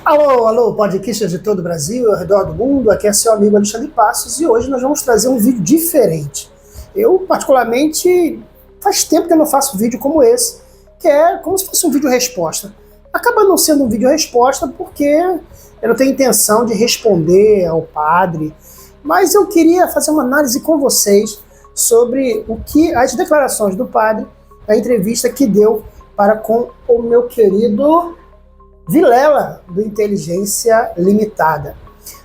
Alô, alô, podcasters de todo o Brasil, ao redor do mundo, aqui é seu amigo Alexandre Passos e hoje nós vamos trazer um vídeo diferente. Eu, particularmente, faz tempo que eu não faço um vídeo como esse, que é como se fosse um vídeo-resposta. Acaba não sendo um vídeo-resposta porque eu não tenho intenção de responder ao padre, mas eu queria fazer uma análise com vocês sobre as declarações do padre, a entrevista que deu para com o meu querido Vilela, do Inteligência Limitada.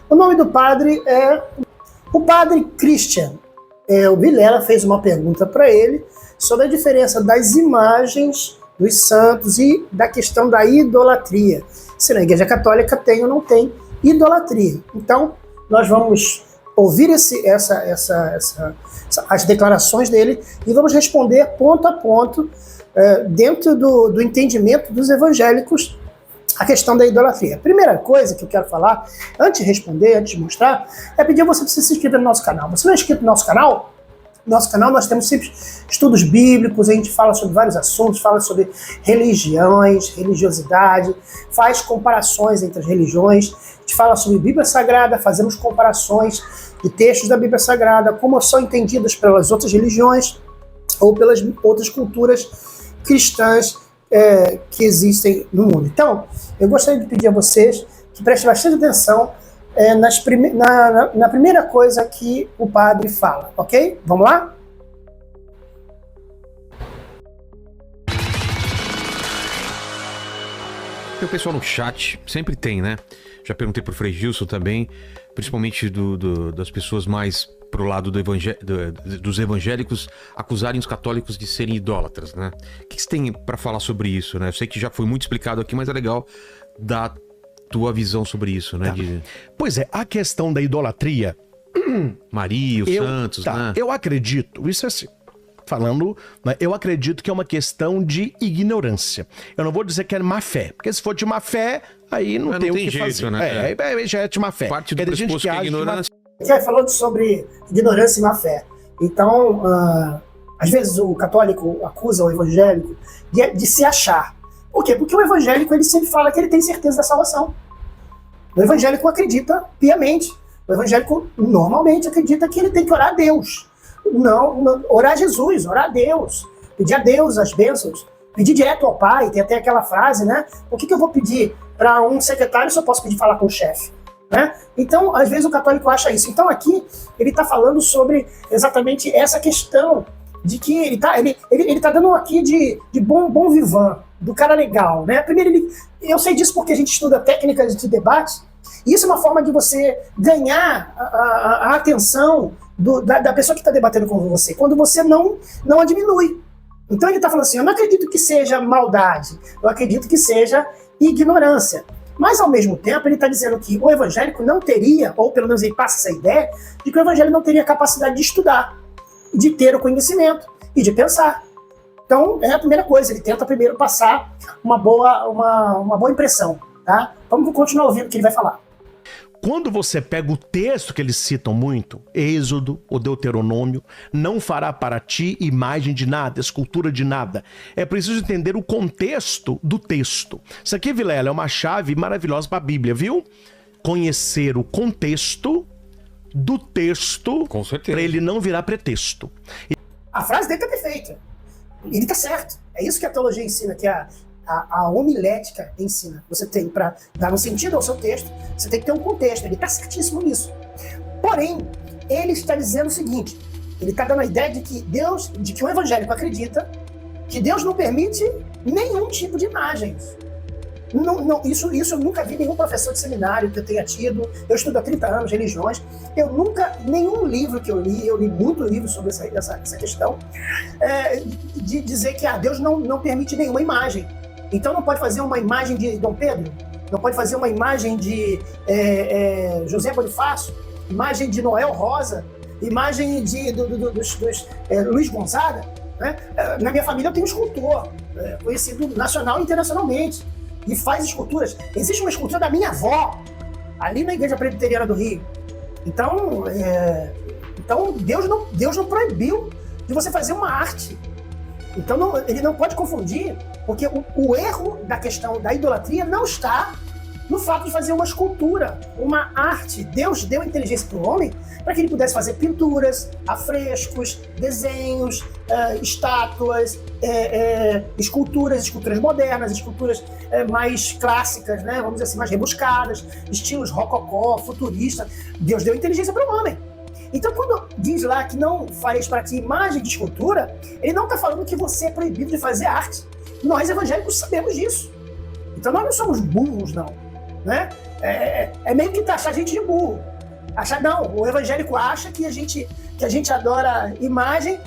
O nome do padre é o Padre Christian. O Vilela fez uma pergunta para ele sobre a diferença das imagens dos santos e da questão da idolatria. Se na Igreja Católica tem ou não tem idolatria. Então, nós vamos ouvir as declarações dele e vamos responder ponto a ponto, dentro do entendimento dos evangélicos, a questão da idolatria. Primeira coisa que eu quero falar, antes de responder, antes de mostrar, é pedir a você para se inscrever no nosso canal. Você não é inscrito no nosso canal? No nosso canal nós temos sempre estudos bíblicos, a gente fala sobre vários assuntos, fala sobre religiões, religiosidade, faz comparações entre as religiões, a gente fala sobre Bíblia Sagrada, fazemos comparações de textos da Bíblia Sagrada, como são entendidas pelas outras religiões ou pelas outras culturas cristãs que existem no mundo. Então, eu gostaria de pedir a vocês que prestem bastante atenção na primeira coisa que o padre fala, ok? Vamos lá? Tem o pessoal no chat, sempre tem, né? Já perguntei pro Frei Gilson também, principalmente das pessoas mais pro lado dos evangélicos acusarem os católicos de serem idólatras, né? O que você tem para falar sobre isso, né? Eu sei que já foi muito explicado aqui, mas é legal dar tua visão sobre isso, né? Tá. Pois é, a questão da idolatria... Maria, os santos, né? Eu acredito, isso é assim, falando, né, eu acredito que é uma questão de ignorância. Eu não vou dizer que é má fé, porque se for de má fé, aí não tem o que jeito, fazer. Né? Já é de má fé. Parte do pressuposto que é ignorância. Falando sobre ignorância e má fé. Então, às vezes o católico acusa o evangélico de se achar. Por quê? Porque o evangélico ele sempre fala que ele tem certeza da salvação. O evangélico acredita piamente. O evangélico normalmente acredita que ele tem que orar a Deus. Não, orar a Jesus, orar a Deus. Pedir a Deus as bênçãos. Pedir direto ao Pai. Tem até aquela frase, né? Por que eu vou pedir para um secretário se eu posso pedir falar com o chefe? Né? Então, às vezes o católico acha isso. Então aqui ele está falando sobre exatamente essa questão de que ele tá dando aqui de bom vivant, do cara legal, né? Primeiro, eu sei disso porque a gente estuda técnicas de debate, e isso é uma forma de você ganhar a atenção da pessoa que está debatendo com você, quando você não a diminui. Então ele está falando assim, eu não acredito que seja maldade, eu acredito que seja ignorância. Mas, ao mesmo tempo, ele está dizendo que o evangélico não teria, ou pelo menos ele passa essa ideia, de que o evangélico não teria capacidade de estudar, de ter o conhecimento e de pensar. Então, é a primeira coisa, ele tenta primeiro passar uma boa impressão. Tá? Vamos continuar ouvindo o que ele vai falar. Quando você pega o texto que eles citam muito, Êxodo, o Deuteronômio, não fará para ti imagem de nada, escultura de nada. É preciso entender o contexto do texto. Isso aqui, Vilela, é uma chave maravilhosa para a Bíblia, viu? Conhecer o contexto do texto, com certeza, para ele não virar pretexto. A frase dele tá perfeita. Ele tá certo. É isso que a teologia ensina, que a homilética ensina. Você tem, para dar um sentido ao seu texto, você tem que ter um contexto. Ele está certíssimo nisso. Porém, ele está dizendo o seguinte, ele está dando a ideia de que o evangélico acredita que Deus não permite nenhum tipo de imagens. Isso eu nunca vi nenhum professor de seminário que eu tenha tido. Eu estudo há 30 anos religiões. Nenhum livro que eu li muito livro sobre essa questão, de dizer que Deus não permite nenhuma imagem. Então não pode fazer uma imagem de Dom Pedro, não pode fazer uma imagem de José Bonifácio, imagem de Noel Rosa, imagem dos Luiz Gonzaga. Né? Na minha família eu tenho um escultor, conhecido nacional e internacionalmente, e faz esculturas. Existe uma escultura da minha avó, ali na Igreja Presbiteriana do Rio. Então Deus não proibiu de você fazer uma arte. Então ele não pode confundir, porque o erro da questão da idolatria não está no fato de fazer uma escultura, uma arte. Deus deu inteligência para o homem para que ele pudesse fazer pinturas, afrescos, desenhos, estátuas, esculturas modernas, esculturas mais clássicas, né? Vamos dizer assim, mais rebuscadas, estilos rococó, futurista. Deus deu inteligência para o homem. Então, quando diz lá que não fareis para ti imagem de escultura, ele não está falando que você é proibido de fazer arte. Nós evangélicos sabemos disso. Então, nós não somos burros, não. Né? É meio que taxar a gente de burro. Não, o evangélico acha que a gente adora imagem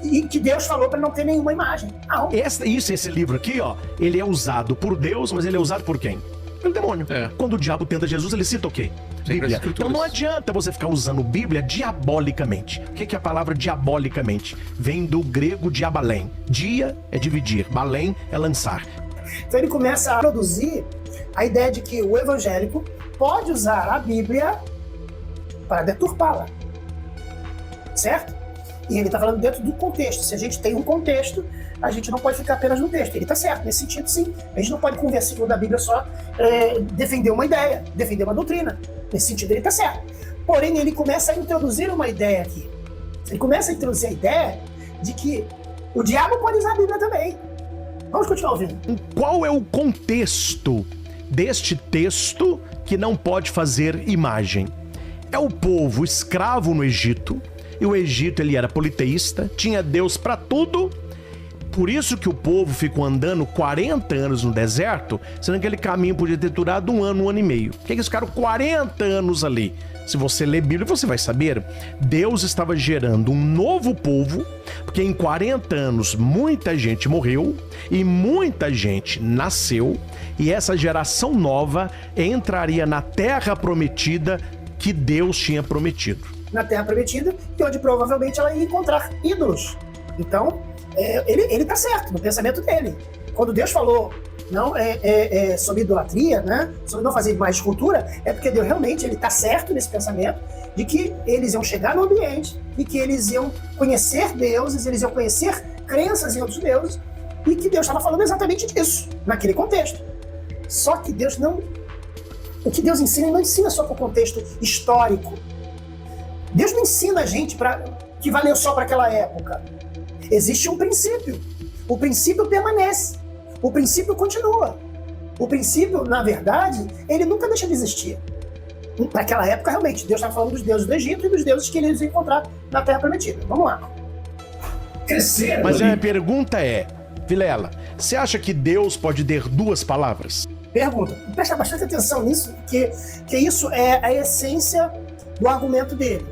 e que Deus falou para não ter nenhuma imagem. Não. Esse livro aqui, ó, ele é usado por Deus, mas ele é usado por quem? Pelo demônio. Quando o diabo tenta Jesus, ele cita o quê? Bíblia. Então não adianta você ficar usando Bíblia diabolicamente. O que é a palavra diabolicamente? Vem do grego diabalém. Dia é dividir, balém é lançar. Então ele começa a produzir a ideia de que o evangélico pode usar a Bíblia para deturpá-la. Certo? E ele está falando dentro do contexto. Se a gente tem um contexto, a gente não pode ficar apenas no texto. Ele está certo, nesse sentido, sim. A gente não pode, com o versículo da Bíblia só, defender uma ideia, defender uma doutrina. Nesse sentido, ele está certo. Porém, ele começa a introduzir uma ideia aqui. Ele começa a introduzir a ideia de que o diabo pode usar a Bíblia também. Vamos continuar ouvindo. Qual é o contexto deste texto que não pode fazer imagem? É o povo escravo no Egito, e o Egito ele era politeísta, tinha Deus para tudo. Por isso que o povo ficou andando 40 anos no deserto, sendo que aquele caminho podia ter durado um ano e meio. Por que eles ficaram 40 anos ali? Se você ler Bíblia, você vai saber. Deus estava gerando um novo povo, porque em 40 anos muita gente morreu e muita gente nasceu, e essa geração nova entraria na terra prometida que Deus tinha prometido. Na terra prometida, e onde provavelmente ela ia encontrar ídolos. Então, ele está certo no pensamento dele. Quando Deus falou não sobre idolatria, né, sobre não fazer mais escultura, é porque Deus realmente está certo nesse pensamento de que eles iam chegar no ambiente e que eles iam conhecer deuses, eles iam conhecer crenças em outros deuses, e que Deus estava falando exatamente disso, naquele contexto. Só que Deus não... O que Deus ensina, ele não ensina só para o contexto histórico. Deus não ensina a gente que valeu só para aquela época. Existe um princípio. O princípio permanece. O princípio continua. O princípio, na verdade, ele nunca deixa de existir. Naquela época, realmente, Deus estava falando dos deuses do Egito e dos deuses que eles iam encontrar na Terra Prometida. Vamos lá. Mas a minha pergunta é, Vilela, você acha que Deus pode ter duas palavras? Pergunta. Presta bastante atenção nisso, que isso é a essência do argumento dele.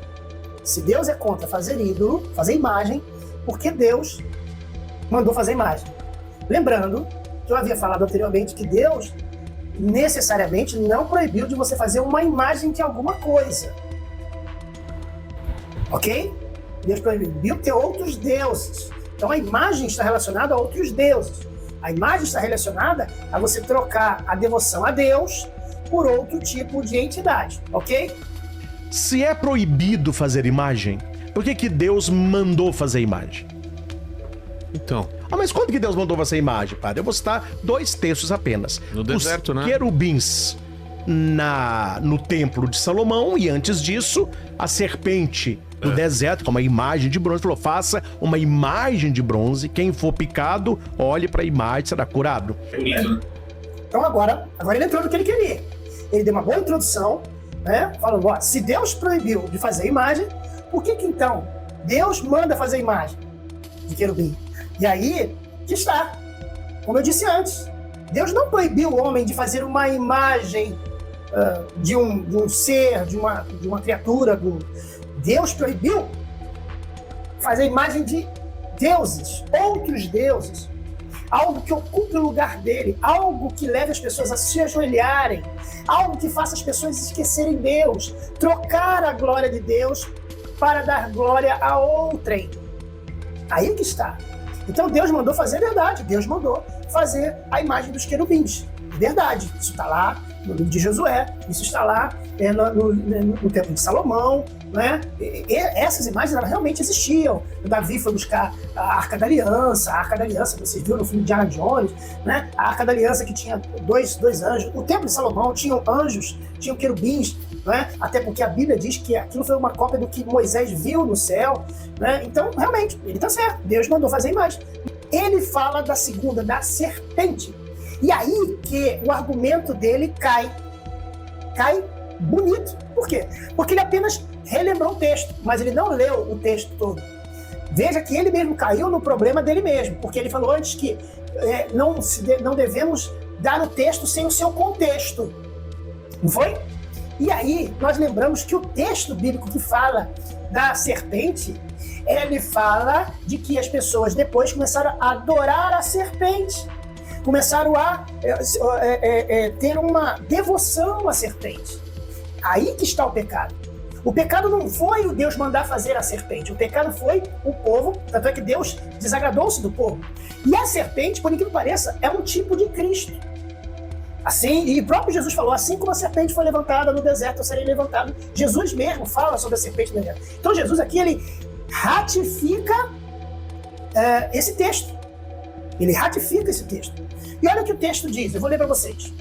Se Deus é contra fazer ídolo, fazer imagem, por que Deus mandou fazer imagem? Lembrando que eu havia falado anteriormente que Deus necessariamente não proibiu de você fazer uma imagem de alguma coisa. Ok? Deus proibiu ter outros deuses. Então a imagem está relacionada a outros deuses. A imagem está relacionada a você trocar a devoção a Deus por outro tipo de entidade. Ok? Se é proibido fazer imagem, por que Deus mandou fazer imagem? Então. Mas quando que Deus mandou fazer imagem, padre? Eu vou citar 2 textos apenas. No deserto, né? Os querubins no templo de Salomão, e antes disso, a serpente no deserto, com uma imagem de bronze. Falou, faça uma imagem de bronze, quem for picado, olhe para a imagem, será curado. Então agora ele entrou no que ele queria. Ele deu uma boa introdução, né? Falando, ó, se Deus proibiu de fazer imagem, por que então Deus manda fazer imagem de querubim? E aí que está, como eu disse antes, Deus não proibiu o homem de fazer uma imagem de um ser, de uma criatura. Deus proibiu fazer imagem de deuses, outros deuses, algo que ocupe o lugar dele, algo que leve as pessoas a se ajoelharem, algo que faça as pessoas esquecerem Deus, trocar a glória de Deus para dar glória a outrem. Aí que está. Então Deus mandou fazer a verdade, Deus mandou fazer a imagem dos querubins. Verdade, isso está lá no livro de Josué, isso está lá no Templo de Salomão, né? Essas imagens elas realmente existiam. O Davi foi buscar a Arca da Aliança, vocês viram no filme de Indiana Jones, né? A Arca da Aliança que tinha dois anjos. O Templo de Salomão tinha anjos, tinha querubins, né? Até porque a Bíblia diz que aquilo foi uma cópia do que Moisés viu no céu, né? Então, realmente, ele está certo. Deus mandou fazer a imagem. Ele fala da segunda, da serpente. E aí que o argumento dele cai bonito. Por quê? Porque ele apenas relembrou o texto, mas ele não leu o texto todo. Veja que ele mesmo caiu no problema dele mesmo, porque ele falou antes que não devemos dar o texto sem o seu contexto. Não foi? E aí nós lembramos que o texto bíblico que fala da serpente, ele fala de que as pessoas depois começaram a adorar a serpente. Começaram a ter uma devoção à serpente. Aí que está o pecado. O pecado não foi o Deus mandar fazer a serpente. O pecado foi o povo, tanto é que Deus desagradou-se do povo. E a serpente, por incrível que pareça, é um tipo de Cristo. Assim, e o próprio Jesus falou, assim como a serpente foi levantada no deserto, eu serei levantado. Jesus mesmo fala sobre a serpente no deserto. Então Jesus aqui, ele ratifica esse texto. Ele ratifica esse texto. E olha o que o texto diz, eu vou ler para vocês.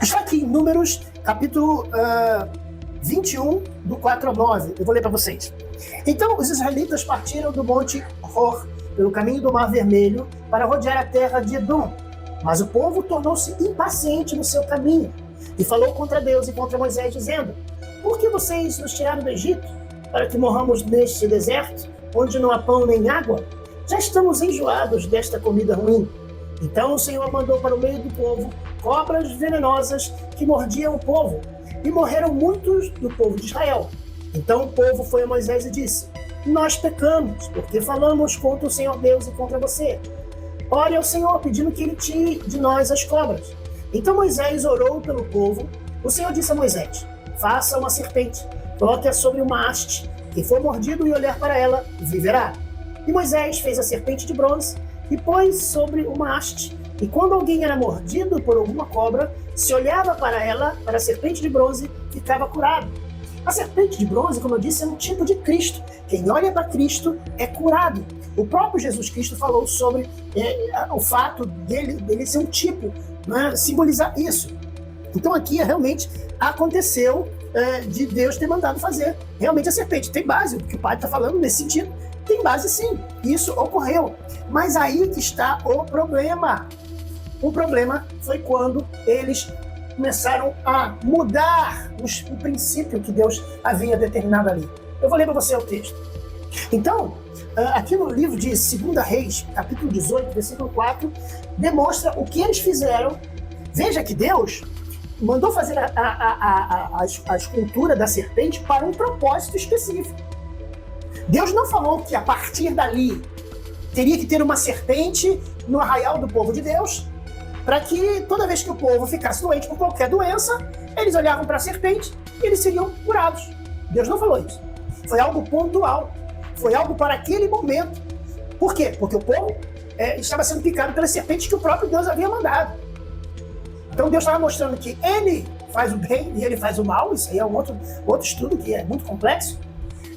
Está aqui em Números, capítulo 21, do 4 ao 9. Eu vou ler para vocês. Então os israelitas partiram do monte Hor, pelo caminho do Mar Vermelho, para rodear a terra de Edom. Mas o povo tornou-se impaciente no seu caminho e falou contra Deus e contra Moisés, dizendo: por que vocês nos tiraram do Egito, para que morramos neste deserto, onde não há pão nem água? Já estamos enjoados desta comida ruim. Então o Senhor mandou para o meio do povo cobras venenosas que mordiam o povo, e morreram muitos do povo de Israel. Então o povo foi a Moisés e disse: nós pecamos, porque falamos contra o Senhor Deus e contra você. Ore ao Senhor, pedindo que ele tire de nós as cobras. Então Moisés orou pelo povo. O Senhor disse a Moisés: faça uma serpente, coloque-a sobre uma haste. Quem for mordido e olhar para ela, viverá. E Moisés fez a serpente de bronze e pôs sobre uma haste. E quando alguém era mordido por alguma cobra, se olhava para ela, para a serpente de bronze, ficava curado. A serpente de bronze, como eu disse, é um tipo de Cristo. Quem olha para Cristo é curado. O próprio Jesus Cristo falou sobre o fato dele ser um tipo, né, simbolizar isso. Então aqui realmente aconteceu de Deus ter mandado fazer realmente a serpente. Tem base, o que o Pai está falando nesse sentido. Tem base sim, isso ocorreu. Mas aí que está o problema. O problema foi quando eles começaram a mudar o princípio que Deus havia determinado ali. Eu vou ler para você o texto. Então, aqui no livro de 2 Reis, capítulo 18, versículo 4, demonstra o que eles fizeram. Veja que Deus mandou fazer a escultura da serpente para um propósito específico. Deus não falou que a partir dali teria que ter uma serpente no arraial do povo de Deus, para que toda vez que o povo ficasse doente por qualquer doença, eles olhavam para a serpente e eles seriam curados. Deus não falou isso. Foi algo pontual. Foi algo para aquele momento. Por quê? Porque o povo estava sendo picado pelas serpentes que o próprio Deus havia mandado. Então Deus estava mostrando que ele faz o bem e ele faz o mal. Isso aí é um outro estudo que é muito complexo.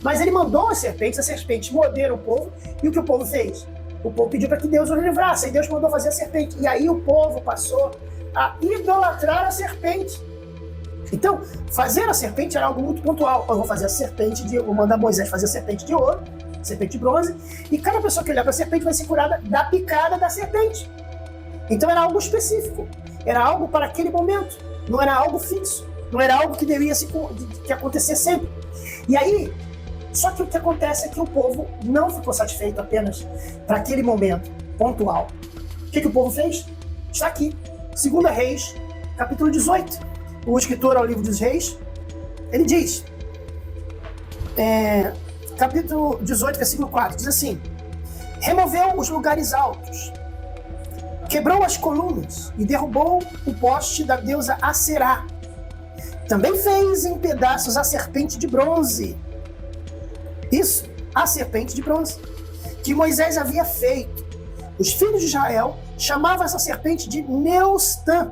Mas ele mandou as serpentes morderam o povo. E o que o povo fez? O povo pediu para que Deus o livrasse. E Deus mandou fazer a serpente. E aí o povo passou a idolatrar a serpente. Então, fazer a serpente era algo muito pontual. Eu vou fazer a serpente vou mandar Moisés fazer a serpente de ouro, serpente de bronze, e cada pessoa que olhar para a serpente vai ser curada da picada da serpente. Então era algo específico, era algo para aquele momento, não era algo fixo, não era algo que deveria que acontecer sempre. E aí, só que o que acontece é que o povo não ficou satisfeito apenas para aquele momento pontual. O que o povo fez? Está aqui, 2 Reis, capítulo 18. O escritor ao livro dos reis, ele diz, capítulo 18, versículo 4, diz assim: removeu os lugares altos, quebrou as colunas e derrubou o poste da deusa Aserá. Também fez em pedaços a serpente de bronze. Isso, a serpente de bronze, que Moisés havia feito. Os filhos de Israel chamavam essa serpente de Neustã.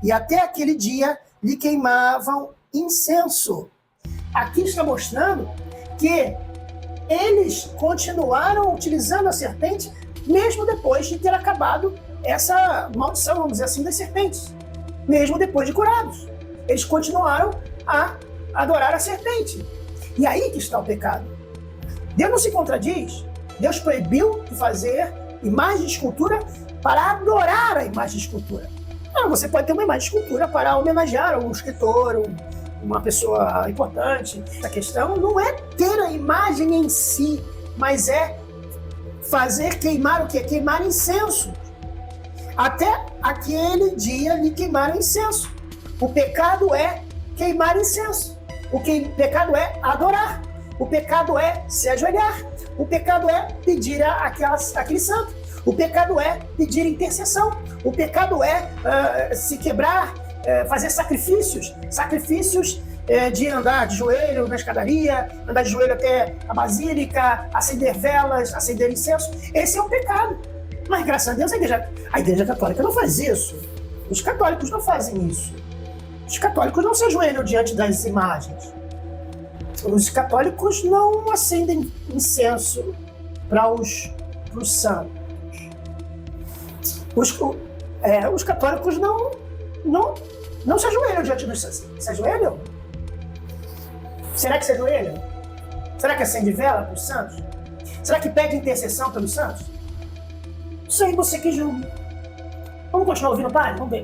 e até aquele dia lhe queimavam incenso. Aqui está mostrando que eles continuaram utilizando a serpente mesmo depois de ter acabado essa maldição, vamos dizer assim, das serpentes. Mesmo depois de curados. Eles continuaram a adorar a serpente. E aí que está o pecado. Deus não se contradiz. Deus proibiu de fazer imagem de escultura para adorar a imagem de escultura. Não, você pode ter uma imagem de escultura para homenagear um escritor, uma pessoa importante. A questão não é ter a imagem em si, mas é fazer queimar o quê? Queimar incenso. Até aquele dia lhe queimaram incenso. O pecado é queimar incenso. O pecado é adorar. O pecado é se ajoelhar. O pecado é pedir aquele santo. O pecado é pedir intercessão. O pecado é se quebrar, fazer sacrifícios de andar de joelho na escadaria, andar de joelho até a basílica, acender velas, acender incenso. Esse é o pecado. Mas graças a Deus a igreja católica não faz isso. Os católicos não fazem isso. Os católicos não se ajoelham diante das imagens. Os católicos não acendem incenso para os santos. Os católicos não se ajoelham diante dos santos. Se ajoelham? Será que se ajoelham? Será que acende vela para os santos? Será que pede intercessão pelos santos? Isso aí você que julga. Vamos continuar ouvindo o padre? Vamos ver.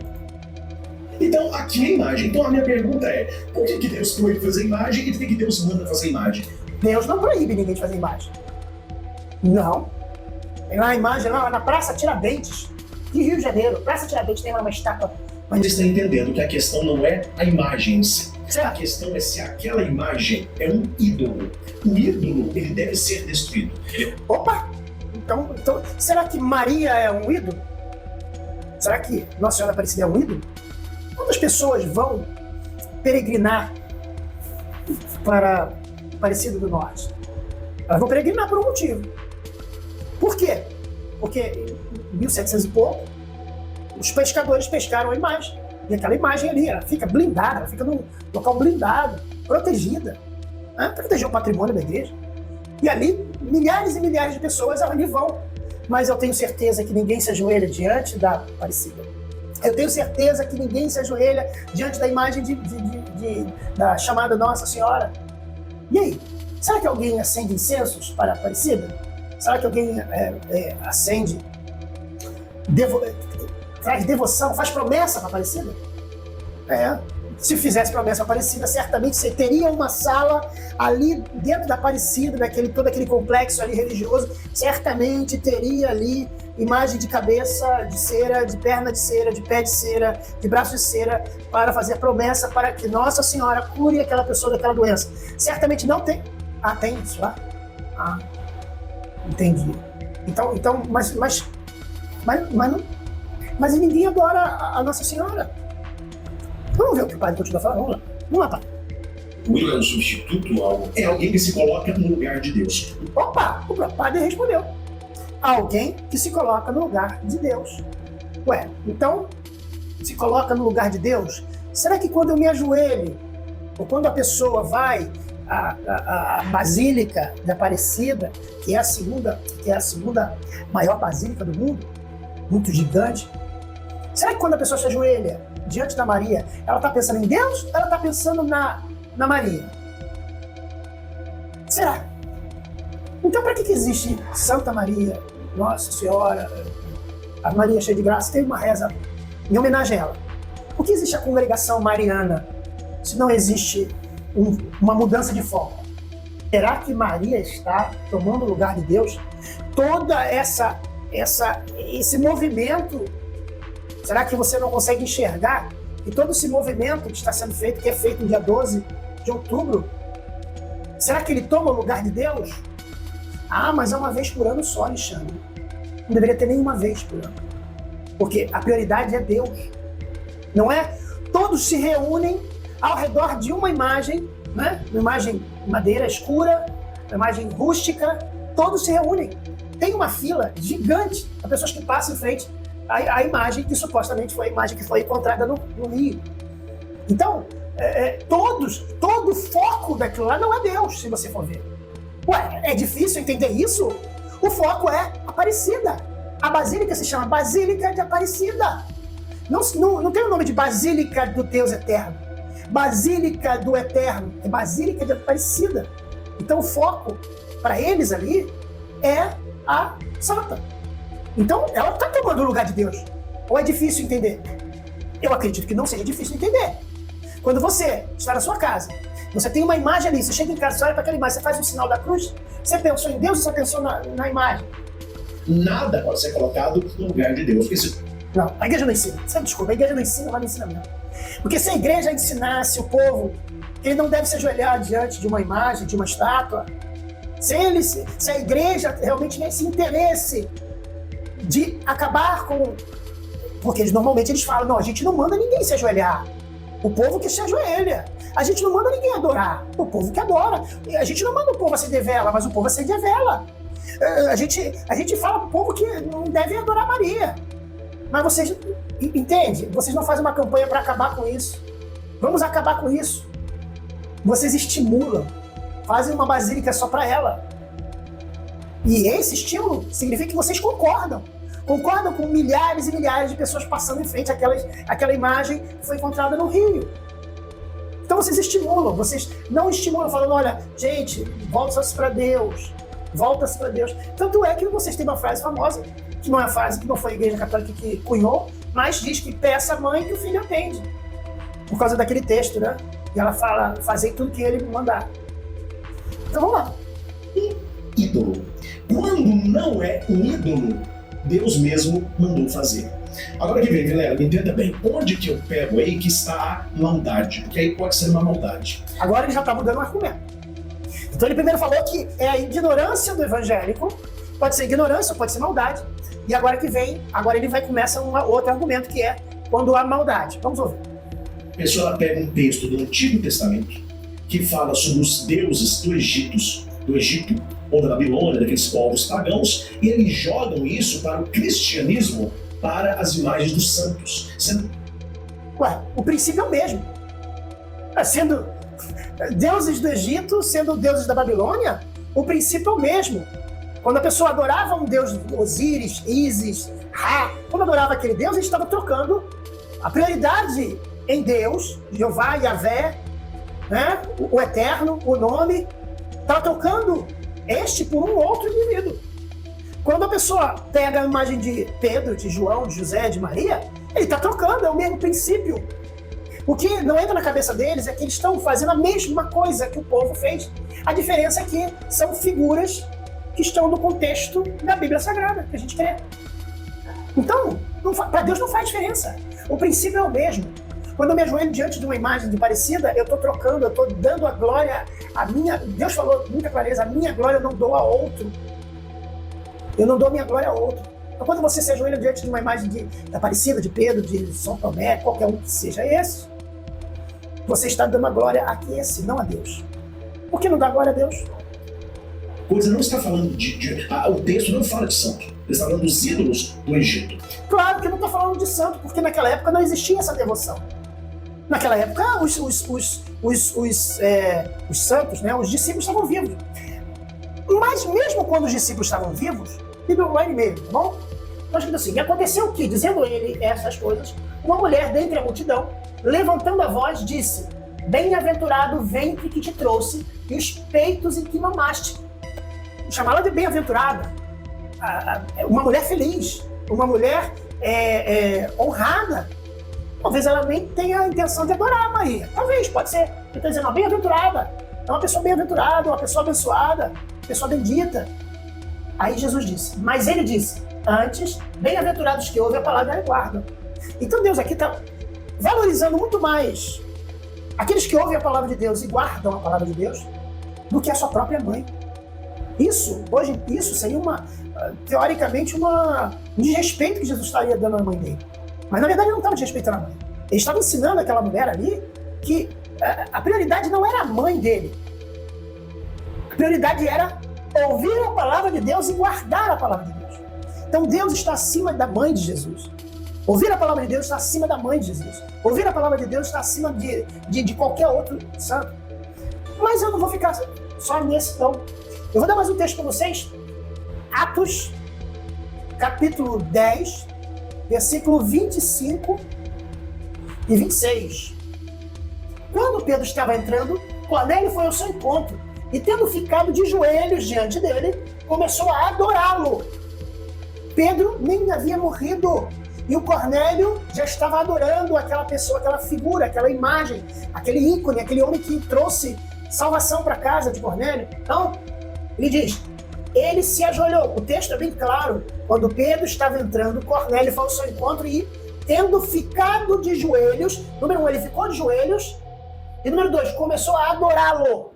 Então, aqui a imagem. Então, a minha pergunta é, por que Deus proíbe fazer imagem e por que Deus manda fazer imagem? Deus não proíbe ninguém de fazer imagem. Não. Tem lá a imagem lá na Praça Tiradentes, de Rio de Janeiro. Praça Tiradentes tem lá uma estátua. Mas você está entendendo que a questão não é a imagem em si. Certo. A questão é se aquela imagem é um ídolo. O ídolo, ele deve ser destruído. Opa! Então, será que Maria é um ídolo? Será que Nossa Senhora Aparecida é um ídolo? Quantas pessoas vão peregrinar para Aparecida do Norte? Elas vão peregrinar por um motivo. Por quê? Porque em 1700 e pouco, os pescadores pescaram a imagem. E aquela imagem ali, ela fica blindada, ela fica num local blindado, protegida. Né? Proteger o patrimônio da igreja. E ali, milhares e milhares de pessoas ali vão. Mas eu tenho certeza que ninguém se ajoelha diante da Aparecida. Eu tenho certeza que ninguém se ajoelha diante da imagem da chamada Nossa Senhora. E aí? Será que alguém acende incensos para a Aparecida? Será que alguém acende, traz devoção, faz promessa para a Aparecida? Se fizesse promessa para a Aparecida, certamente você teria uma sala ali dentro da Aparecida, todo aquele complexo ali religioso, certamente teria ali imagem de cabeça de cera, de perna de cera, de pé de cera, de braço de cera, para fazer promessa para que Nossa Senhora cure aquela pessoa daquela doença. Certamente não tem. Ah, tem isso lá? Ah, entendi. Então, mas ninguém adora a Nossa Senhora. Vamos ver o que o padre continua falando. Vamos lá, padre. O ídolo é um substituto, é alguém que se coloca no lugar de Deus. Opa, o padre respondeu. Alguém que se coloca no lugar de Deus. Ué, então, se coloca no lugar de Deus, será que quando eu me ajoelho, ou quando a pessoa vai à Basílica de Aparecida, que é a segunda maior basílica do mundo, muito gigante, será que quando a pessoa se ajoelha diante da Maria, ela está pensando em Deus ou ela está pensando na Maria? Será? Então, para que existe Santa Maria, Nossa Senhora, a Maria cheia de graça? Tem uma reza em homenagem a ela. Por que existe a congregação mariana se não existe uma mudança de foco? Será que Maria está tomando o lugar de Deus? Toda esse movimento, será que você não consegue enxergar que todo esse movimento que está sendo feito, que é feito no dia 12 de outubro, será que ele toma o lugar de Deus? Ah, mas é uma vez por ano só, Alexandre. Não deveria ter nenhuma vez por ano. Porque a prioridade é Deus. Não é? Todos se reúnem ao redor de uma imagem, né? Uma imagem de madeira escura, uma imagem rústica. Todos se reúnem. Tem uma fila gigante de pessoas que passam em frente a imagem que supostamente foi a imagem que foi encontrada no rio. Então, todo o foco daquilo lá não é Deus, se você for ver. Ué, é difícil entender isso? O foco é Aparecida. A basílica se chama Basílica de Aparecida. Não tem o nome de Basílica do Deus Eterno. Basílica do Eterno. É Basílica de Aparecida. Então o foco, para eles ali, é a Santa. Então ela está tomando o lugar de Deus. Ou é difícil entender? Eu acredito que não seja difícil entender. Quando você está na sua casa, você tem uma imagem ali, você chega em casa, você olha para aquela imagem, você faz um sinal da cruz, você pensou em Deus ou você pensou na imagem? Nada pode ser colocado no lugar de Deus. Não, a igreja não ensina. Desculpa, a igreja não ensina, ela não ensina mesmo. Porque se a igreja ensinasse o povo que ele não deve se ajoelhar diante de uma imagem, de uma estátua, se a igreja realmente tem esse interesse de acabar com... Porque normalmente eles falam, não, a gente não manda ninguém se ajoelhar. O povo que se ajoelha. A gente não manda ninguém adorar. O povo que adora. A gente não manda o povo acender vela, mas o povo acende a vela. A gente fala pro povo que não deve adorar Maria. Mas vocês, entende? Vocês não fazem uma campanha para acabar com isso. Vamos acabar com isso. Vocês estimulam. Fazem uma basílica só para ela. E esse estímulo significa que vocês concordam. Concordam com milhares e milhares de pessoas passando em frente àquela imagem que foi encontrada no rio. Então vocês estimulam, vocês não estimulam falando, olha, gente, volta-se para Deus, volta-se para Deus. Tanto é que vocês têm uma frase famosa, que não é a frase que não foi a Igreja Católica que cunhou, mas diz que peça a mãe que o filho atende. Por causa daquele texto, né? E ela fala, fazei tudo que ele mandar. Então vamos lá. Ídolo. Quando não é um ídolo, Deus mesmo mandou fazer. Agora que vem, Vilela, me entenda bem, onde que eu pego aí que está a maldade? Porque aí pode ser uma maldade. Agora ele já está mudando o argumento. Então ele primeiro falou que é a ignorância do evangélico, pode ser ignorância, pode ser maldade. E agora que vem, agora ele vai começar um outro argumento que é quando há maldade. Vamos ouvir. A pessoa pega um texto do Antigo Testamento que fala sobre os deuses do Egito ou da Babilônia, daqueles povos pagãos, e eles jogam isso para o cristianismo, para as imagens dos santos. Ué, o princípio é o mesmo. Sendo deuses do Egito, sendo deuses da Babilônia, o princípio é o mesmo. Quando a pessoa adorava um deus, Osíris, Ísis, Ra, quando adorava aquele deus, ele estava trocando a prioridade em Deus, Jeová, Yahvé, né? O Eterno, o nome, estava trocando este por um outro indivíduo. Quando a pessoa pega a imagem de Pedro, de João, de José, de Maria, ele está trocando, é o mesmo princípio. O que não entra na cabeça deles é que eles estão fazendo a mesma coisa que o povo fez. A diferença é que são figuras que estão no contexto da Bíblia Sagrada, que a gente crê. Então, para Deus não faz diferença. O princípio é o mesmo. Quando eu me ajoelho diante de uma imagem de parecida, eu estou trocando, eu estou dando a glória, Deus falou com muita clareza, a minha glória eu não dou a outro. Eu não dou a minha glória a outro. Então quando você se ajoelha diante de uma imagem de Aparecida, de Pedro, de São Tomé, qualquer um que seja esse, você está dando a glória a esse, não a Deus. Por que não dá glória a Deus? Coisa não está falando o texto não fala de santo. Ele está falando dos ídolos do Egito. Claro que não está falando de santo, porque naquela época não existia essa devoção. Naquela época, os santos, né, os discípulos estavam vivos. Mas mesmo quando os discípulos estavam vivos, Bíblia lá em meio, tá bom? Então, escrito assim, e aconteceu o que, dizendo ele essas coisas, uma mulher dentre a multidão, levantando a voz, disse, bem-aventurado o ventre que te trouxe e os peitos em que mamaste. Chamá-la de bem-aventurada, uma mulher feliz, uma mulher honrada. Talvez ela nem tenha a intenção de adorar a Maria. Talvez, pode ser. Ele está dizendo, uma bem-aventurada. É uma pessoa bem-aventurada, uma pessoa abençoada, uma pessoa bendita. Aí Jesus disse, mas ele disse, antes, bem-aventurados que ouvem a palavra e guardam. Então Deus aqui está valorizando muito mais aqueles que ouvem a palavra de Deus e guardam a palavra de Deus do que a sua própria mãe. Isso seria teoricamente, um desrespeito que Jesus estaria dando à mãe dele. Mas na verdade ele não estava desrespeitando a mãe. Ele estava ensinando aquela mulher ali que a prioridade não era a mãe dele. A prioridade era ouvir a palavra de Deus e guardar a palavra de Deus. Então Deus está acima da mãe de Jesus. Ouvir a palavra de Deus está acima da mãe de Jesus. Ouvir a palavra de Deus está acima de qualquer outro santo. Mas eu não vou ficar só nesse, não. Eu vou dar mais um texto para vocês. Atos, capítulo 10, versículo 25 e 26. Quando Pedro estava entrando, Cornélio foi ao seu encontro e, tendo ficado de joelhos diante dele, começou a adorá-lo. Pedro nem havia morrido e o Cornélio já estava adorando aquela pessoa, aquela figura, aquela imagem, aquele ícone, aquele homem que trouxe salvação para a casa de Cornélio. Então, ele diz, ele se ajoelhou. O texto é bem claro. Quando Pedro estava entrando, Cornélio foi ao seu encontro e, tendo ficado de joelhos, número 1, ele ficou de joelhos, e número 2, começou a adorá-lo.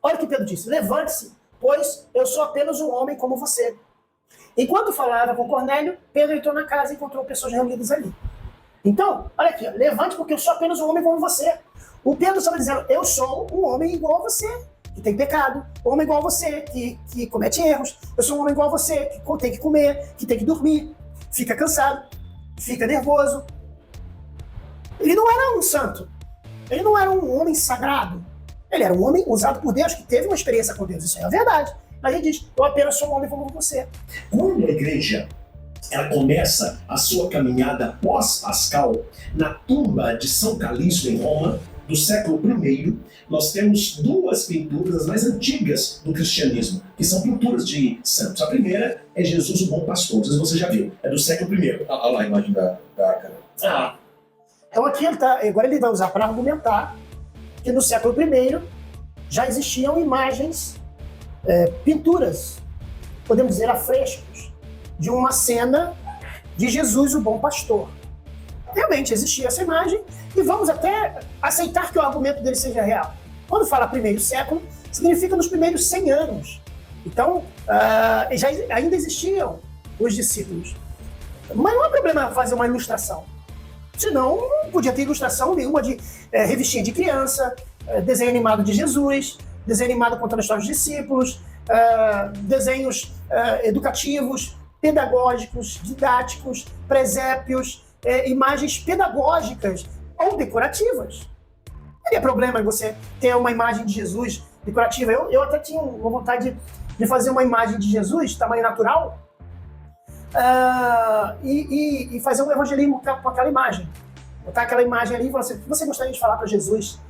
Olha o que Pedro disse, levante-se, pois eu sou apenas um homem como você. Enquanto falava com Cornélio, Pedro entrou na casa e encontrou pessoas reunidas ali. Então, olha aqui, levante porque eu sou apenas um homem como você. O Pedro estava dizendo, eu sou um homem igual a você, que tem pecado, um homem igual a você, que comete erros, eu sou um homem igual a você, que tem que comer, que tem que dormir, fica cansado, fica nervoso. Ele não era um santo, ele não era um homem sagrado, ele era um homem usado por Deus, que teve uma experiência com Deus, isso é a verdade. Mas ele diz, eu apenas sou um homem como você. Quando a igreja ela começa a sua caminhada pós-pascal na tumba de São Calixto, em Roma, do século I, nós temos duas pinturas as mais antigas do cristianismo, que são pinturas de santos. A primeira é Jesus, o Bom Pastor, não sei se você já viu, é do século I. Olha lá a imagem da arca. Então aqui agora ele vai usar para argumentar que no século I já existiam imagens, pinturas, podemos dizer afrescos, de uma cena de Jesus, o Bom Pastor. Realmente existia essa imagem e vamos até aceitar que o argumento dele seja real. Quando fala primeiro século, significa nos primeiros 100 anos. Então, ainda existiam os discípulos. Mas não há problema fazer uma ilustração. Senão, não podia ter ilustração nenhuma de revistinha de criança, desenho animado de Jesus, desenho animado contando a história dos discípulos, desenhos educativos, pedagógicos, didáticos, presépios, imagens pedagógicas ou decorativas. Não teria problema em você ter uma imagem de Jesus decorativa. Eu até tinha uma vontade de fazer uma imagem de Jesus, tamanho natural, e fazer um evangelismo com aquela imagem. Botar aquela imagem ali e falar assim, você gostaria de falar para Jesus?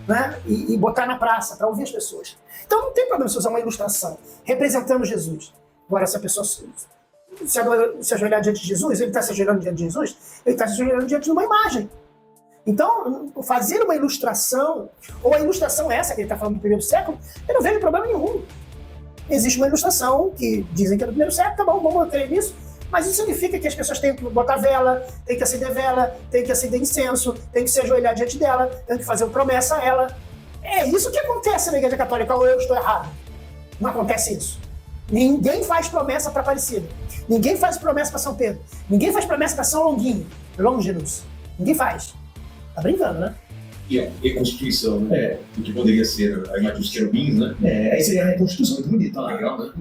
Né? E botar na praça para ouvir as pessoas. Então não tem problema se usar uma ilustração representando Jesus. Agora, se a pessoa se ajoelhar diante de Jesus, ele está se ajoelhando diante de Jesus, ele está se ajoelhando diante de uma imagem. Então, fazer uma ilustração, ou a ilustração essa que ele está falando do primeiro século, eu não vejo problema nenhum. Existe uma ilustração que dizem que é do primeiro século, tá bom, vamos crer nisso, mas isso significa que as pessoas têm que botar vela, têm que acender incenso, têm que se ajoelhar diante dela, têm que fazer uma promessa a ela. É isso que acontece na Igreja Católica, ou eu estou errado? Não acontece isso. Ninguém faz promessa para Aparecida. Ninguém faz promessa para São Pedro. Ninguém faz promessa para São Longinus. Ninguém faz. Tá brincando, né? E a reconstituição, né? Do que poderia ser a imagem dos querubins, né? Aí seria a reconstituição, muito bonita. Legal, né?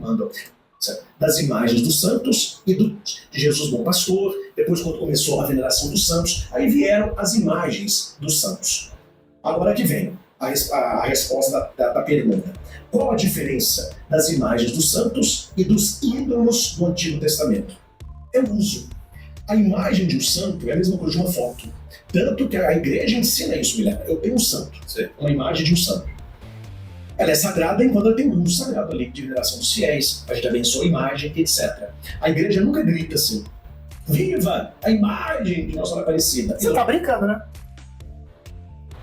Das imagens dos santos e de Jesus Bom Pastor. Depois, quando começou a veneração dos santos, aí vieram as imagens dos santos. Agora que vem a resposta da pergunta. Qual a diferença das imagens dos santos e dos ídolos do Antigo Testamento? É o uso. A imagem de um santo é a mesma coisa de uma foto. Tanto que a igreja ensina isso, Guilherme. Eu tenho um santo, uma imagem de um santo. Ela é sagrada enquanto ela tem um uso sagrado ali, de veneração dos fiéis, a gente abençoa a imagem, etc. A igreja nunca grita assim, viva a imagem de Nossa Senhora Aparecida. Você tá brincando, né?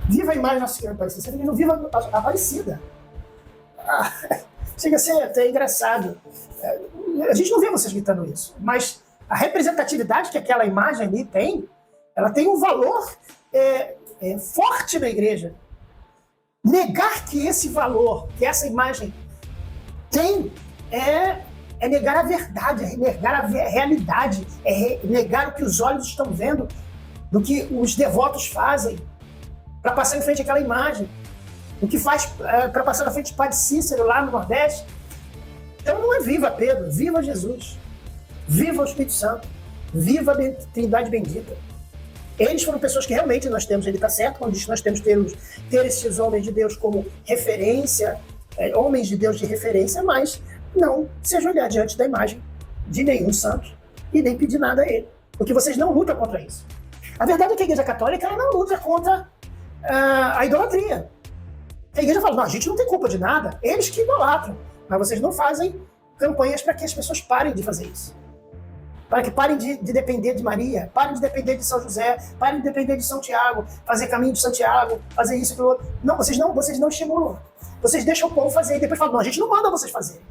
Viva a imagem de Nossa Senhora Aparecida. Você não viva a Aparecida. Chega a ser até engraçado. A gente não vê vocês gritando isso, mas a representatividade que aquela imagem ali tem, ela tem um valor forte na igreja. Negar que esse valor, que essa imagem tem, é negar a verdade, é negar a realidade, é negar o que os olhos estão vendo, do que os devotos fazem para passar em frente àquela imagem, o que faz para passar na frente de Padre Cícero lá no Nordeste. Então não é viva Pedro, viva Jesus, viva o Espírito Santo, viva a Trindade bendita. Eles foram pessoas que realmente nós temos, ele está certo quando diz que nós temos que ter esses homens de Deus como referência, homens de Deus de referência, mas não se ajoelhar diante da imagem de nenhum santo e nem pedir nada a ele, porque vocês não lutam contra isso. A verdade é que a Igreja Católica ela não luta contra a idolatria. A igreja fala, não, a gente não tem culpa de nada, eles que idolatram, mas vocês não fazem campanhas para que as pessoas parem de fazer isso. Para que parem de depender de Maria, parem de depender de São José, parem de depender de São Tiago, fazer caminho de Santiago, fazer isso e aquilo outro. Não, vocês não estimulam. Vocês deixam o povo fazer e depois falam, não, a gente não manda vocês fazerem.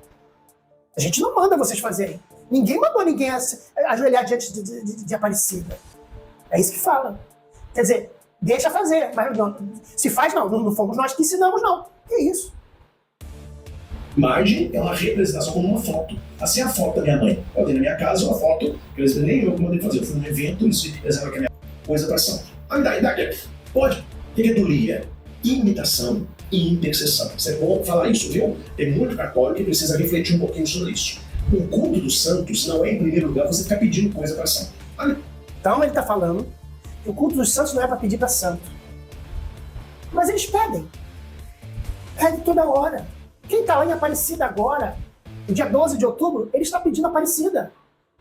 A gente não manda vocês fazerem. Ninguém mandou ninguém ajoelhar diante de Aparecida. É isso que fala. Quer dizer, deixa fazer, mas não, se faz não fomos nós que ensinamos não. Que isso? Imagem é uma representação como uma foto. Assim é a foto da minha mãe. Eu tenho na minha casa uma foto que eles nem eu mandei fazer. Eu fui num evento e eles eram aquela coisa para ação. Pode. O que é idolia? Imitação e intercessão. Isso é bom falar isso, viu? Tem muito católico que precisa refletir um pouquinho sobre isso. O culto dos santos não é, em primeiro lugar, você ficar pedindo coisa para ação. Então ele está falando que o culto dos santos não é para pedir para santo. Mas eles pedem. Pedem toda hora. Quem está lá em Aparecida agora, no dia 12 de outubro, ele está pedindo Aparecida.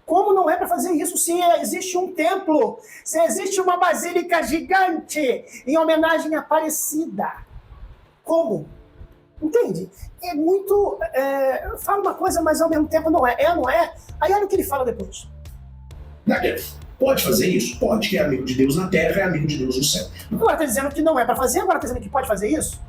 Como não é para fazer isso se existe um templo, se existe uma basílica gigante em homenagem à Aparecida? Como? Entende? É muito... fala uma coisa, mas ao mesmo tempo não é. Não é? Aí olha o que ele fala depois. Pode fazer isso? Pode, que é amigo de Deus na terra, é amigo de Deus no céu. Agora está dizendo que não é para fazer, agora está dizendo que pode fazer isso?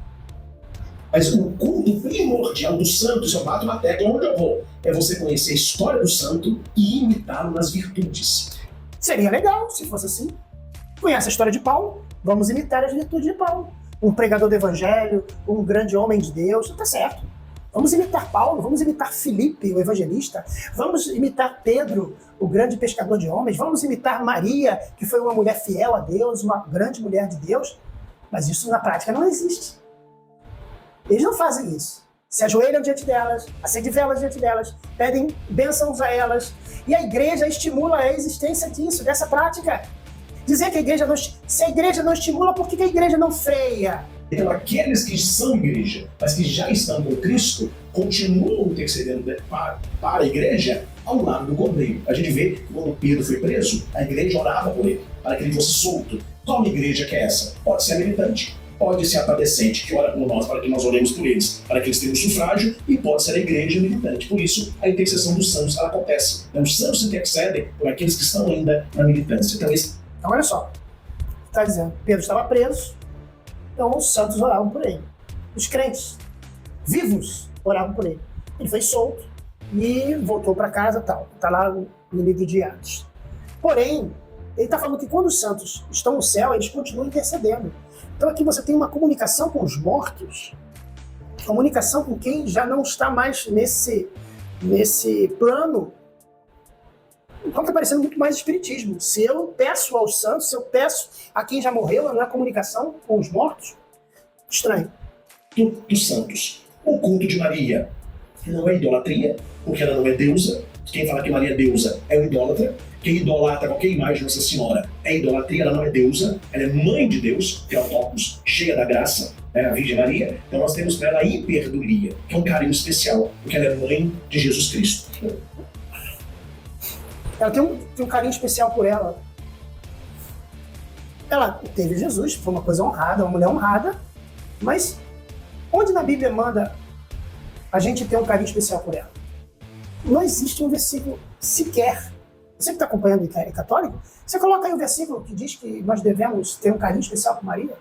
Mas o culto primordial do santo, se eu bato na tecla onde eu vou, é você conhecer a história do santo e imitá-lo nas virtudes. Seria legal se fosse assim. Conhece a história de Paulo? Vamos imitar as virtudes de Paulo. Um pregador do evangelho, um grande homem de Deus, tá certo. Vamos imitar Paulo, vamos imitar Filipe, o evangelista, vamos imitar Pedro, o grande pescador de homens, vamos imitar Maria, que foi uma mulher fiel a Deus, uma grande mulher de Deus, mas isso na prática não existe. Eles não fazem isso. Se ajoelham diante delas, acendem velas diante delas, pedem bênçãos a elas, e a igreja estimula a existência disso, dessa prática. Dizer que a igreja não... Se a igreja não estimula, por que a igreja não freia? Então, aqueles que são igreja, mas que já estão com Cristo, continuam intercedendo para a igreja ao lado do Cordeiro. A gente vê que quando Pedro foi preso, a igreja orava por ele, para que ele fosse solto. Qual igreja que é essa? Pode ser a militante, pode ser a padecente, que ora por nós, para que nós oremos por eles, para que eles tenham sufrágio, e pode ser a igreja militante. Por isso, a intercessão dos santos ela acontece. Então, os santos intercedem por aqueles que estão ainda na militância. Então, olha só. Está dizendo, Pedro estava preso, então os santos oravam por ele. Os crentes vivos oravam por ele. Ele foi solto e voltou para casa e tal. Está lá no livro de Atos. Porém, ele está falando que quando os santos estão no céu, eles continuam intercedendo. Então aqui você tem uma comunicação com os mortos, comunicação com quem já não está mais nesse plano. Então está parecendo muito mais espiritismo. Se eu peço aos santos, se eu peço a quem já morreu, não é comunicação com os mortos? Estranho. Dos santos. O culto de Maria não é idolatria, porque ela não é deusa. Quem fala que Maria é deusa é um idólatra. Quem idolatra qualquer imagem de Nossa Senhora é idolatria, ela não é deusa, ela é mãe de Deus, que é o Topos, cheia da graça, a Virgem Maria. Então nós temos para ela a hiperdulia, que é um carinho especial, porque ela é mãe de Jesus Cristo. Ela tem um carinho especial por ela. Ela teve Jesus, foi uma coisa honrada, uma mulher honrada, mas onde na Bíblia manda a gente ter um carinho especial por ela? Não existe um versículo sequer. Você que está acompanhando o católico, você coloca aí o versículo que diz que nós devemos ter um carinho especial por Maria.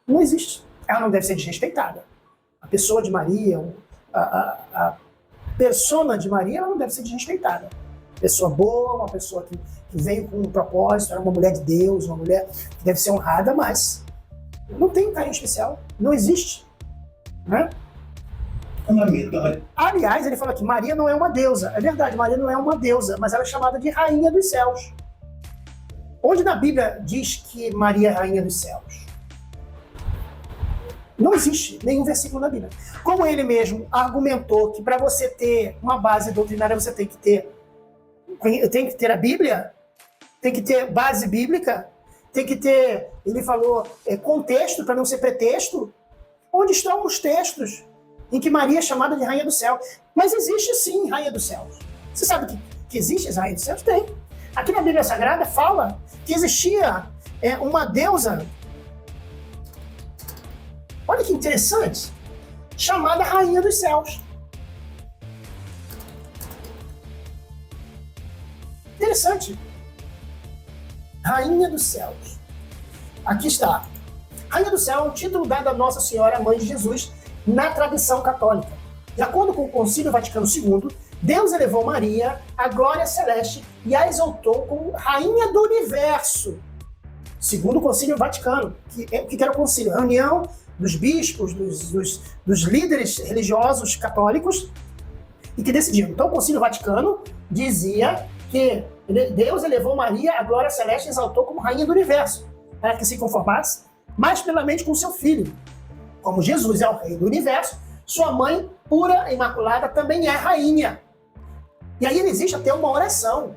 Não existe. Ela não deve ser desrespeitada. A pessoa de Maria, a persona de Maria, ela não deve ser desrespeitada. Pessoa boa, uma pessoa que veio com um propósito, era uma mulher de Deus, uma mulher que deve ser honrada, mas não tem um carinho especial. Não existe. Né? Aliás, ele fala que Maria não é uma deusa. É verdade, Maria não é uma deusa, mas ela é chamada de rainha dos céus. Onde na Bíblia diz que Maria é rainha dos céus? Não existe nenhum versículo na Bíblia. Como ele mesmo argumentou que para você ter uma base doutrinária você tem que ter a Bíblia, tem que ter base bíblica, tem que ter, ele falou, contexto para não ser pretexto. Onde estão os textos em que Maria é chamada de Rainha do Céu? Mas existe sim Rainha dos Céus. Você sabe que existe essa Rainha dos Céus? Tem. Aqui na Bíblia Sagrada fala que existia uma deusa, olha que interessante, chamada Rainha dos Céus. Interessante. Rainha dos Céus. Aqui está. Rainha do Céu é um título dado a Nossa Senhora, Mãe de Jesus, na tradição católica. De acordo com o Concílio Vaticano II, Deus elevou Maria à glória celeste e a exaltou como Rainha do Universo. Segundo o Concílio Vaticano, que era o concílio? A reunião dos bispos, dos líderes religiosos católicos, e que decidiram. Então o Concílio Vaticano dizia que Deus elevou Maria à glória celeste e exaltou como Rainha do Universo, para que se conformasse mais plenamente com seu filho. Como Jesus é o Rei do Universo, sua mãe, pura e imaculada, também é rainha. E aí existe até uma oração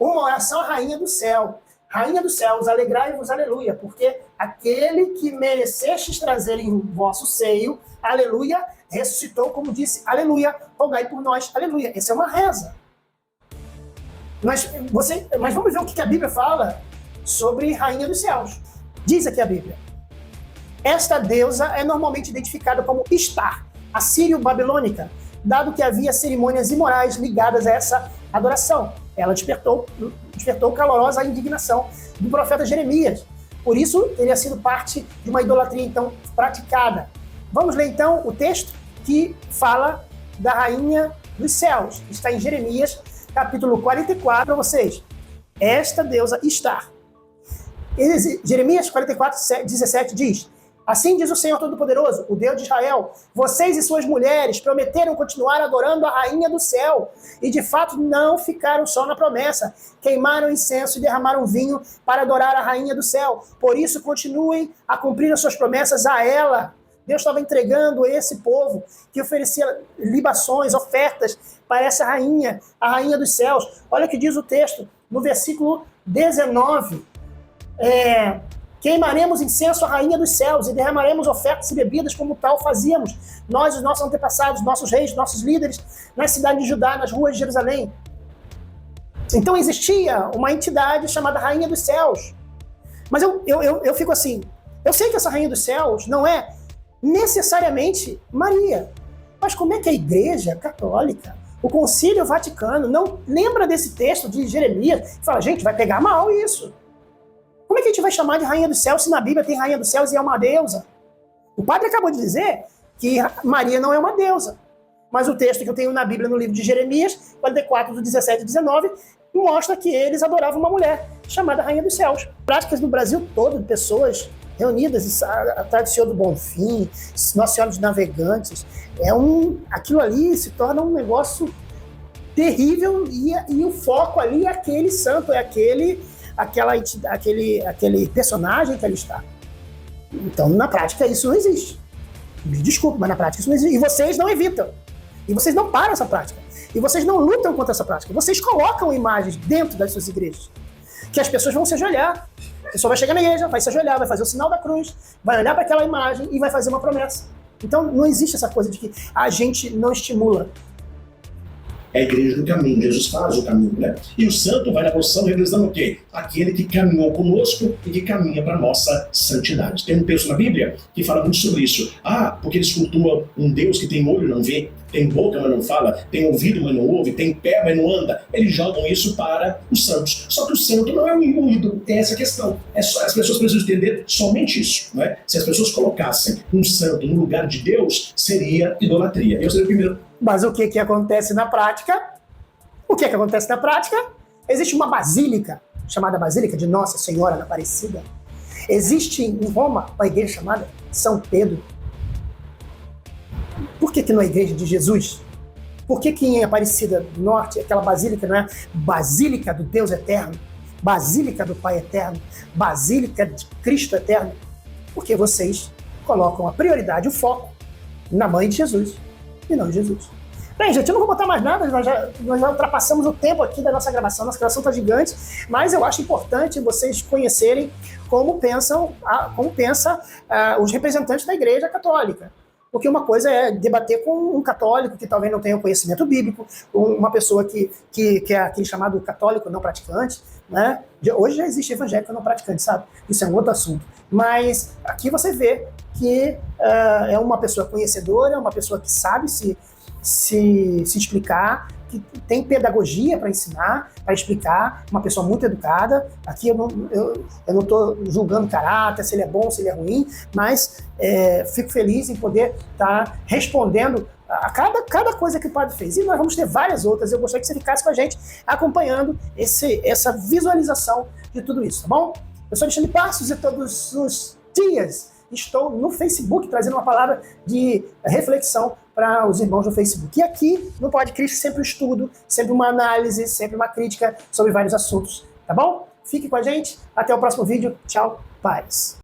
à Rainha do Céu. Rainha dos céus, alegrai-vos, aleluia, porque aquele que merecestes trazer em vosso seio, aleluia, ressuscitou, como disse, aleluia, rogai por nós, aleluia. Essa é uma reza. Mas vamos ver o que a Bíblia fala sobre Rainha dos Céus. Diz aqui a Bíblia: esta deusa é normalmente identificada como Estar, a sírio-babilônica, dado que havia cerimônias imorais ligadas a essa adoração. Ela despertou calorosa indignação do profeta Jeremias. Por isso, teria sido parte de uma idolatria, então, praticada. Vamos ler, então, o texto que fala da Rainha dos Céus. Está em Jeremias, capítulo 44, para vocês. Esta deusa Estar. Jeremias 44, 17 diz: assim diz o Senhor Todo-Poderoso, o Deus de Israel, vocês e suas mulheres prometeram continuar adorando a Rainha do Céu, e de fato não ficaram só na promessa, queimaram incenso e derramaram vinho para adorar a Rainha do Céu. Por isso continuem a cumprir as suas promessas a ela. Deus estava entregando esse povo que oferecia libações, ofertas para essa rainha, a Rainha dos Céus. Olha o que diz o texto, no versículo 19. Queimaremos incenso à Rainha dos Céus e derramaremos ofertas e bebidas como tal fazíamos nós, os nossos antepassados, nossos reis, nossos líderes, na cidade de Judá, nas ruas de Jerusalém. Então existia uma entidade chamada Rainha dos Céus. Mas eu fico assim, eu sei que essa Rainha dos Céus não é necessariamente Maria, mas como é que a Igreja Católica, o Concílio Vaticano, não lembra desse texto de Jeremias e fala, gente, vai pegar mal isso. Como é que a gente vai chamar de Rainha dos Céus se na Bíblia tem Rainha dos Céus e é uma deusa? O padre acabou de dizer que Maria não é uma deusa. Mas o texto que eu tenho na Bíblia, no livro de Jeremias, 44, do 17 e 19, mostra que eles adoravam uma mulher chamada Rainha dos Céus. Práticas no Brasil todo, de pessoas reunidas, a Tradição do Bonfim, Nossa Senhora dos Navegantes. Aquilo ali se torna um negócio terrível e o foco ali é aquele santo, é aquele personagem que ali está. Então, na prática, isso não existe. Me desculpe, mas na prática isso não existe. E vocês não evitam. E vocês não param essa prática. E vocês não lutam contra essa prática. Vocês colocam imagens dentro das suas igrejas. Que as pessoas vão se ajoelhar. A pessoa vai chegar na igreja, vai se ajoelhar, vai fazer o sinal da cruz, vai olhar para aquela imagem e vai fazer uma promessa. Então, não existe essa coisa de que a gente não estimula. É a igreja do caminho, Jesus faz o caminho, né? E o santo vai na procissão representando o quê? Aquele que caminhou conosco e que caminha para a nossa santidade. Tem um texto na Bíblia que fala muito sobre isso. Porque eles cultuam um Deus que tem olho e não vê, tem boca, mas não fala, tem ouvido, mas não ouve, tem pé, mas não anda. Eles jogam isso para os santos. Só que o santo não é um ídolo, tem essa questão. As pessoas precisam entender somente isso, né? Se as pessoas colocassem um santo no lugar de Deus, seria idolatria. Eu seria o primeiro. Mas o que acontece na prática? O que acontece na prática? Existe uma basílica, chamada Basílica de Nossa Senhora da Aparecida. Existe em Roma uma igreja chamada São Pedro. Por que não é a igreja de Jesus? Por que em Aparecida do Norte, aquela basílica não é Basílica do Deus Eterno? Basílica do Pai Eterno? Basílica de Cristo Eterno? Porque vocês colocam a prioridade, o foco, na mãe de Jesus e não em Jesus. Bem, gente, eu não vou botar mais nada, nós já ultrapassamos o tempo aqui da nossa gravação está gigante, mas eu acho importante vocês conhecerem como pensa os representantes da Igreja Católica. Porque uma coisa é debater com um católico que talvez não tenha o conhecimento bíblico, uma pessoa que é aquele chamado católico não praticante, né? Hoje já existe evangélico não praticante, sabe? Isso é um outro assunto. Mas aqui você vê que é uma pessoa conhecedora, uma pessoa que sabe se explicar, que tem pedagogia para ensinar, para explicar, uma pessoa muito educada. Aqui eu não estou julgando caráter, se ele é bom, se ele é ruim, mas fico feliz em poder estar respondendo a cada coisa que o padre fez. E nós vamos ter várias outras. Eu gostaria que você ficasse com a gente acompanhando essa visualização de tudo isso, tá bom? Eu sou Alexandre Passos e todos os dias estou no Facebook trazendo uma palavra de reflexão para os irmãos do Facebook. E aqui no Pod Cristo sempre um estudo, sempre uma análise, sempre uma crítica sobre vários assuntos, tá bom? Fique com a gente, até o próximo vídeo. Tchau, paz.